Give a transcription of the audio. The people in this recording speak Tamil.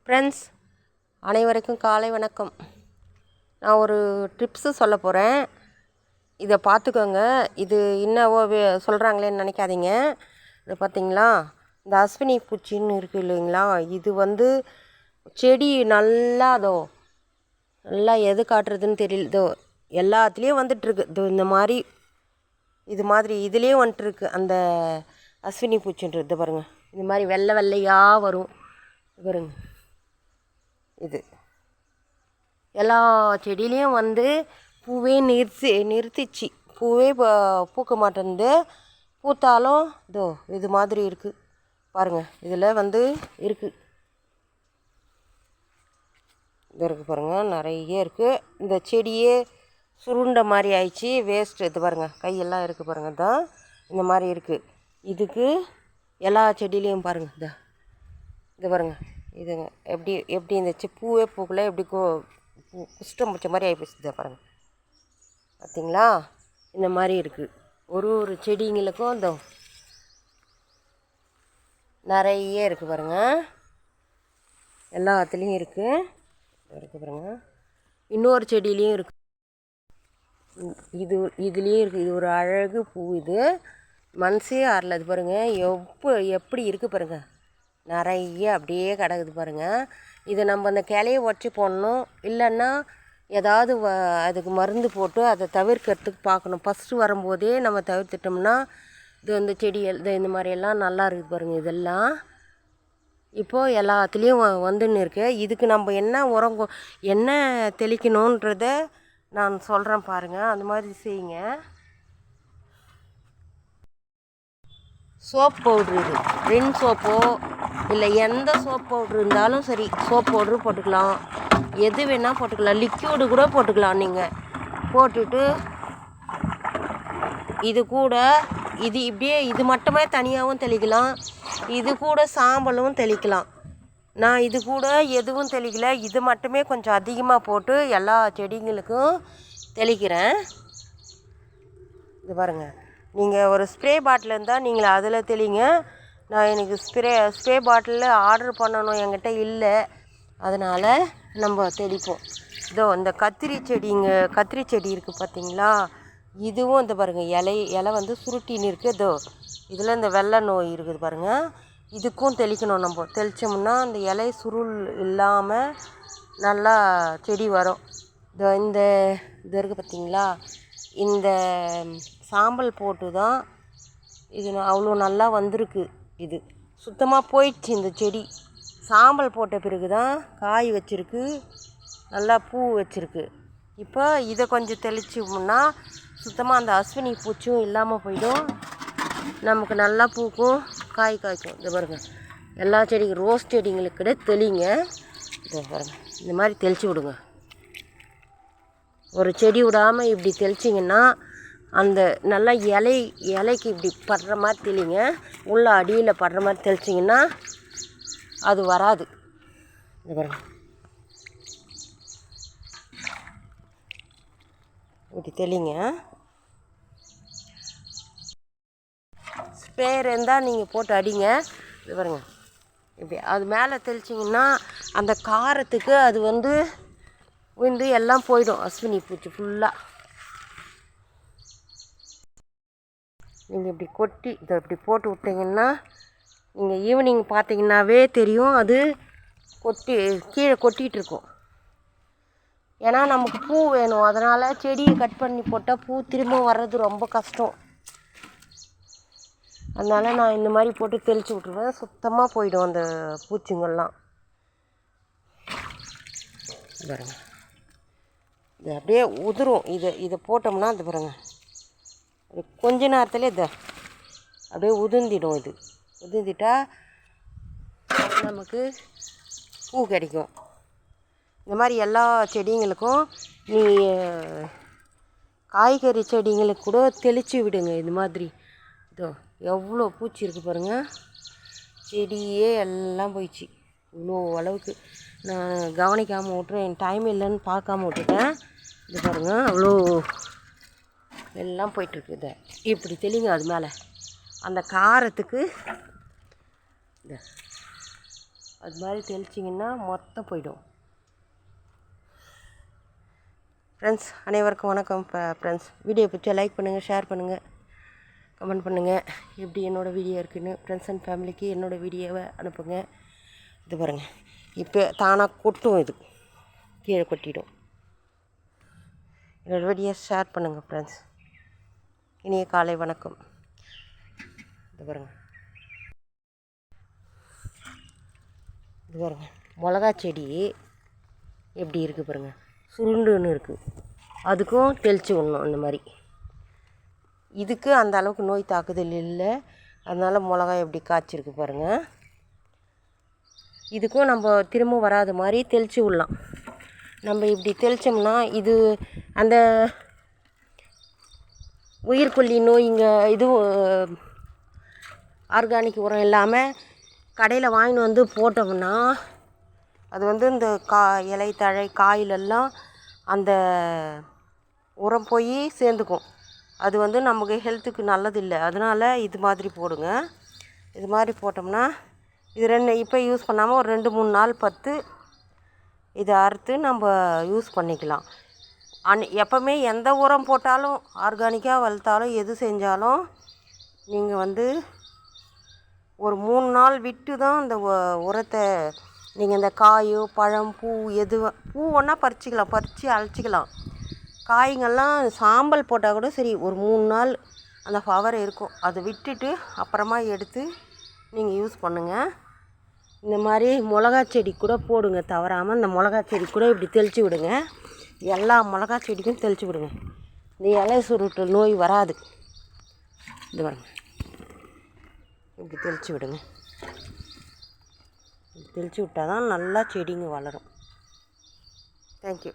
ஃப்ரெண்ட்ஸ் அனைவருக்கும் காலை வணக்கம். நான் ஒரு ட்ரிப்ஸு சொல்ல போகிறேன். இதை பார்த்துக்கோங்க. இது என்னவோ சொல்கிறாங்களேன்னு நினைக்காதீங்க. இது பார்த்திங்களா, இந்த அஸ்வினி பூச்சின்னு இருக்குது இல்லைங்களா, இது செடி நல்லா நல்லா எது காட்டுறதுன்னு தெரியல. எல்லாத்துலேயும் வந்துட்டுருக்கு. இந்த மாதிரி இது மாதிரி இதுலேயும் வந்துட்டுருக்கு அந்த அஸ்வினி பூச்சின்றது. பாருங்கள், இந்த மாதிரி வெள்ளை வெள்ளையாக வரும் பாருங்க. இது எல்லா செடியிலையும் பூவே நிறுத்திச்சு. பூவே பூக்க மாட்டேங்குது. பூத்தாலும் இது மாதிரி இருக்குது பாருங்கள். இதில் இருக்குது. இது இருக்குது பாருங்கள், நிறைய இருக்குது. இந்த செடியே சுருண்ட மாதிரி ஆயிடுச்சு, வேஸ்ட்டு. இது பாருங்கள், கையெல்லாம் இருக்குது பாருங்கள். தான் இந்த மாதிரி இருக்குது. இதுக்கு எல்லா செடியிலையும் பாருங்கள். இது பாருங்கள், இதுங்க எப்படி இந்த பூவே பூக்கல, எப்படி குஷ்டம் பிடிச்ச மாதிரி ஆகிப்போச்சு. பாருங்கள், பார்த்திங்களா, இந்த மாதிரி இருக்குது. ஒரு செடிங்களுக்கும் நிறைய இருக்குது பாருங்கள். எல்லாத்துலேயும் இருக்குது பாருங்கள். இன்னொரு செடியிலையும் இருக்குது. இதுலேயும் இருக்குது. இது ஒரு அழகு பூ. இது மனசே ஆறல. அது பாருங்கள், எப்படி இருக்குது பாருங்கள். நிறைய அப்படியே கிடக்குது பாருங்கள். இதை நம்ம அந்த கிளையை உடச்சி போடணும், இல்லைன்னா ஏதாவது அதுக்கு மருந்து போட்டு அதை தவிர்க்கிறதுக்கு பார்க்கணும். ஃபஸ்ட்டு வரும்போதே நம்ம தவிர்த்துட்டோம்னா இந்த செடிகள் இந்த மாதிரியெல்லாம் நல்லா இருக்குது பாருங்கள். இதெல்லாம் இப்போது எல்லாத்துலேயும் வந்துன்னு இருக்கு. இதுக்கு நம்ம என்ன தெளிக்கணுன்றத நான் சொல்கிறேன் பாருங்கள். அந்த மாதிரி செய்யுங்க. சோப் பவுட்ரு, இது ரின் சோப்போ இல்லை எந்த சோப் பவுட்ரு இருந்தாலும் சரி, சோப் பவுட்ரு போட்டுக்கலாம், எது வேணால் போட்டுக்கலாம், லிக்யூடு கூட போட்டுக்கலாம். நீங்கள் போட்டுட்டு இது கூட இது மட்டுமே தனியாகவும் தெளிக்கலாம், இது கூட சாம்பலும் தெளிக்கலாம். நான் இது கூட எதுவும் தெளிக்கலை, இது மட்டுமே கொஞ்சம் அதிகமாக போட்டு எல்லா செடிங்களுக்கும் தெளிக்கிறேன். இது பாருங்கள், நீங்கள் ஒரு ஸ்ப்ரே பாட்டில் இருந்தால் நீங்கள் அதில் தெளிங்க. நான் எனக்கு ஸ்ப்ரே பாட்டிலில் ஆர்டர் பண்ணணும், என்கிட்ட இல்லை. அதனால் நம்ம தெளிப்போம். இந்த கத்திரி செடி இருக்குது பார்த்திங்களா, இதுவும் இந்த பாருங்கள், இலை சுருட்டின்னு இருக்குது. இதில் இந்த வெள்ளை நோய் இருக்குது பாருங்கள். இதுக்கும் தெளிக்கணும். நம்ம தெளித்தோம்னா அந்த இலை சுருள் இல்லாமல் நல்லா செடி வரும். இந்த இருக்குது பார்த்திங்களா, இந்த சாம்பல் போட்டு தான் இது அவ்வளோ நல்லா வந்திருக்கு. இது சுத்தமாக போயிடுச்சு. இந்த செடி சாம்பல் போட்ட பிறகு தான் காய் வச்சுருக்கு, நல்லா பூ வச்சுருக்கு. இப்போ இதை கொஞ்சம் தெளிச்சோம்னா சுத்தமாக அந்த அஸ்வினி பூச்சும் இல்லாமல் போயிடும், நமக்கு நல்லா பூக்கும், காய் காய்க்கும். இது பாருங்கள், எல்லா செடிக்கும் ரோஸ் செடிங்களுக்கு கூட தெளிங்க. இதை பாருங்கள், இந்த மாதிரி தெளித்து விடுங்க. ஒரு செடி விடாமல் இப்படி தெளிச்சிங்கன்னா அந்த நல்லா இலைக்கு இப்படி படுற மாதிரி தெளிங்க. உள்ள அடியில் படுற மாதிரி தெளிச்சிங்கன்னா அது வராது. இது பாருங்கள், இப்படி தெளிங்க. ஸ்ப்ரேயர் இருந்தால் நீங்கள் போட்டு அடிங்க. இது பாருங்கள், இப்படி அது மேலே தெளிச்சிங்கன்னா அந்த காரத்துக்கு அது விழுந்து எல்லாம் போயிடும், அஸ்வினி பூச்சி ஃபுல்லாக. நீங்கள் இப்படி இப்படி போட்டு விட்டிங்கன்னா நீங்கள் ஈவினிங் பார்த்தீங்கன்னாவே தெரியும், அது கீழே கொட்டிகிட்டு இருக்கும். ஏன்னா நமக்கு பூ வேணும், அதனால் செடியை கட் பண்ணி போட்டால் பூ திரும்ப வர்றது ரொம்ப கஷ்டம். அதனால் நான் இந்த மாதிரி போட்டு தெளித்து விட்ருவேன், சுத்தமாக போயிடும் அந்த பூச்சிங்கள்லாம். பாருங்க, இது அப்படியே உதிரும். இதை போட்டோம்னா அது பாருங்கள், கொஞ்ச நேரத்தில் அப்படியே உதிர்ந்திடும். இது உதிர்ந்துட்டால் நமக்கு பூ கிடைக்கும். இந்த மாதிரி எல்லா செடிங்களுக்கும் காய்கறி செடிங்களுக்கு கூட தெளித்து விடுங்க. இது மாதிரி எவ்வளோ பூச்சி இருக்குது பாருங்கள். செடியே எல்லாம் போயிடுச்சு. இவ்வளோ அளவுக்கு நான் கவனிக்காமல் விட்டுறேன், என் டைம் இல்லைன்னு பார்க்காம விட்டுட்டேன். இது பாருங்கள், அவ்வளோ எல்லாம் போயிட்டுருக்கு. இப்படி தெளிங்க. அது மேலே அந்த காரத்துக்கு அது மாதிரி தெளிச்சிங்கன்னா மொத்தம் போயிடும். ஃப்ரெண்ட்ஸ் அனைவருக்கும் வணக்கம். ஃப்ரெண்ட்ஸ் வீடியோ பிடிச்சா லைக் பண்ணுங்கள், ஷேர் பண்ணுங்கள், கமெண்ட் பண்ணுங்கள். எப்படி என்னோடய வீடியோ இருக்குதுன்னு ஃப்ரெண்ட்ஸ் அண்ட் ஃபேமிலிக்கு என்னோடய வீடியோவை அனுப்புங்க. இது பாருங்கள், இப்போ தானாக கொட்டும், இது கீழே கொட்டிடும். என்னோடய வீடியோ ஷேர் பண்ணுங்கள் ஃப்ரெண்ட்ஸ். இனிய காலை வணக்கம். இது பாருங்கள், இது பாருங்கள், மிளகா செடி எப்படி இருக்குது பாருங்கள், சுருண்டுன்னு இருக்குது. அதுக்கும் தெளித்து விடணும். அந்த மாதிரி இதுக்கு அந்த அளவுக்கு நோய் தாக்குதல் இல்லை, அதனால் மிளகா எப்படி காய்ச்சிருக்கு பாருங்கள். இதுக்கும் நம்ம திரும்ப வராத மாதிரி தெளித்து விடலாம். நம்ம இப்படி தெளித்தோம்னா இது அந்த உயிர்கொல்லி நோய்ங்க இது ஆர்கானிக் உரம் இல்லாமல் கடையில் வாங்கின்னு வந்து போட்டோம்னா அது வந்து இந்த இலை தழை காயிலெல்லாம் அந்த உரம் போய் சேர்ந்துக்கும். அது வந்து நமக்கு ஹெல்த்துக்கு நல்லதில்லை. அதனால் இது மாதிரி போடுங்க. இது மாதிரி போட்டோம்னா இது இப்போ யூஸ் பண்ணாமல் ஒரு 2-3 நாள் இதை அறுத்து நம்ம யூஸ் பண்ணிக்கலாம். எப்போவுமே எந்த உரம் போட்டாலும் ஆர்கானிக்காக வளர்த்தாலும் எது செஞ்சாலும் நீங்கள் வந்து ஒரு 3 நாள் விட்டு தான் அந்த உரத்தை நீங்கள் இந்த காயோ பழம் பூ பூ ஒன்றா பறித்து அழைச்சிக்கலாம். காய்கள்லாம் சாம்பல் போட்டால் கூட சரி, ஒரு 3 நாள் அந்த பவர் இருக்கும். அதை விட்டுட்டு அப்புறமா எடுத்து நீங்கள் யூஸ் பண்ணுங்கள். இந்த மாதிரி மிளகா செடி கூட போடுங்க தவறாமல். இந்த மிளகா செடி கூட இப்படி தெளித்து விடுங்க. எல்லா மிளகா செடிக்கும் தெளித்து விடுங்க. இந்த இலை சுருட்டு நோய் வராது. இது பாருங்க, இப்படி தெளித்து விடுங்க. தெளித்து விட்டால் தான் நல்லா செடிங்க வளரும். தேங்க்யூ.